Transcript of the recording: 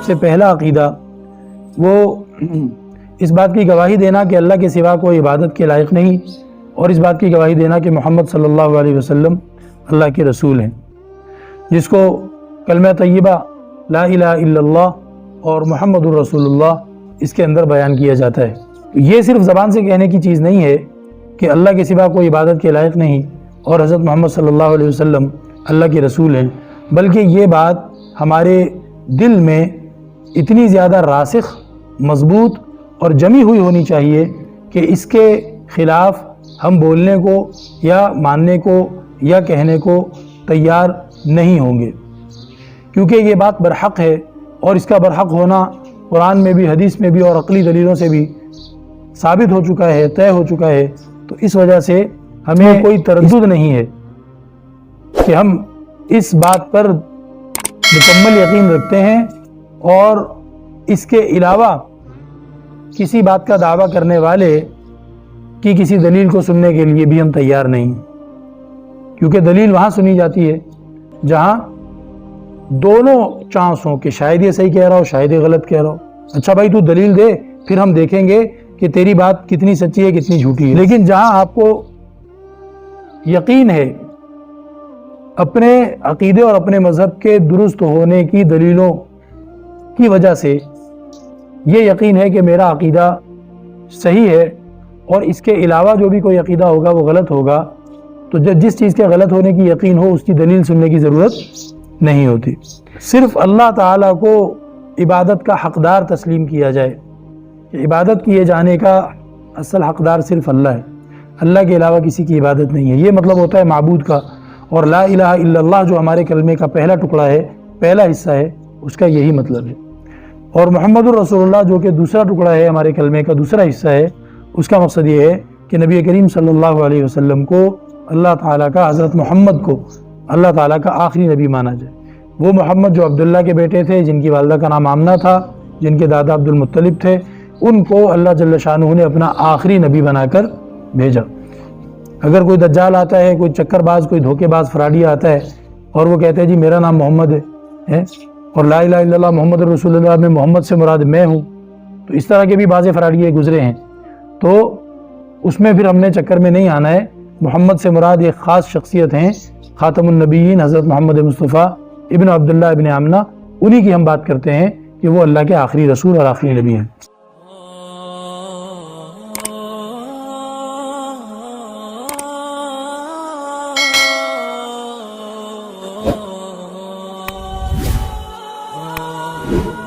سے پہلا عقیدہ وہ اس بات کی گواہی دینا کہ اللہ کے سوا کوئی عبادت کے لائق نہیں، اور اس بات کی گواہی دینا کہ محمد صلی اللہ علیہ وسلم اللہ کے رسول ہیں، جس کو کلمہ طیبہ لا الہ الا اللہ اور محمد الرسول اللہ اس کے اندر بیان کیا جاتا ہے۔ یہ صرف زبان سے کہنے کی چیز نہیں ہے کہ اللہ کے سوا کوئی عبادت کے لائق نہیں اور حضرت محمد صلی اللہ علیہ وسلم اللہ کے رسول ہیں، بلکہ یہ بات ہمارے دل میں اتنی زیادہ راسخ، مضبوط اور جمی ہوئی ہونی چاہیے کہ اس کے خلاف ہم بولنے کو یا ماننے کو یا کہنے کو تیار نہیں ہوں گے، کیونکہ یہ بات برحق ہے، اور اس کا برحق ہونا قرآن میں بھی، حدیث میں بھی اور عقلی دلیلوں سے بھی ثابت ہو چکا ہے، طے ہو چکا ہے۔ تو اس وجہ سے ہمیں کوئی تردد نہیں ہے کہ ہم اس بات پر مکمل یقین رکھتے ہیں، اور اس کے علاوہ کسی بات کا دعویٰ کرنے والے کی کسی دلیل کو سننے کے لیے بھی ہم تیار نہیں، کیونکہ دلیل وہاں سنی جاتی ہے جہاں دونوں چانس ہوں کہ شاید یہ صحیح کہہ رہا ہو، شاید یہ غلط کہہ رہا ہو۔ اچھا بھائی تو دلیل دے، پھر ہم دیکھیں گے کہ تیری بات کتنی سچی ہے کتنی جھوٹی ہے۔ لیکن جہاں آپ کو یقین ہے اپنے عقیدے اور اپنے مذہب کے درست ہونے کی دلیلوں کی وجہ سے، یہ یقین ہے کہ میرا عقیدہ صحیح ہے اور اس کے علاوہ جو بھی کوئی عقیدہ ہوگا وہ غلط ہوگا، تو جس چیز کے غلط ہونے کی یقین ہو اس کی دلیل سننے کی ضرورت نہیں ہوتی۔ صرف اللہ تعالیٰ کو عبادت کا حقدار تسلیم کیا جائے کہ عبادت کیے جانے کا اصل حقدار صرف اللہ ہے، اللہ کے علاوہ کسی کی عبادت نہیں ہے، یہ مطلب ہوتا ہے معبود کا۔ اور لا الہ الا اللہ جو ہمارے کلمے کا پہلا ٹکڑا ہے، پہلا حصہ ہے، اس کا یہی مطلب ہے۔ اور محمد الرسول اللہ جو کہ دوسرا ٹکڑا ہے ہمارے کلمے کا، دوسرا حصہ ہے، اس کا مقصد یہ ہے کہ نبی کریم صلی اللہ علیہ وسلم کو اللہ تعالیٰ کا، حضرت محمد کو اللہ تعالیٰ کا آخری نبی مانا جائے۔ وہ محمد جو عبداللہ کے بیٹے تھے، جن کی والدہ کا نام آمنہ تھا، جن کے دادا عبد المطلب تھے، ان کو اللہ جل شانہ نے اپنا آخری نبی بنا کر بھیجا۔ اگر کوئی دجال آتا ہے، کوئی چکر باز، کوئی دھوکے باز فراڈی آتا ہے اور وہ کہتے ہیں جی میرا نام محمد ہے اور لا الہ الا اللہ محمد رسول اللہ میں محمد سے مراد میں ہوں، تو اس طرح کے بھی بعض فراڈیے گزرے ہیں، تو اس میں پھر ہم نے چکر میں نہیں آنا ہے۔ محمد سے مراد ایک خاص شخصیت ہیں، خاتم النبیین حضرت محمد مصطفیٰ ابن عبداللہ ابن آمنہ، انہی کی ہم بات کرتے ہیں کہ وہ اللہ کے آخری رسول اور آخری نبی ہیں۔ Oh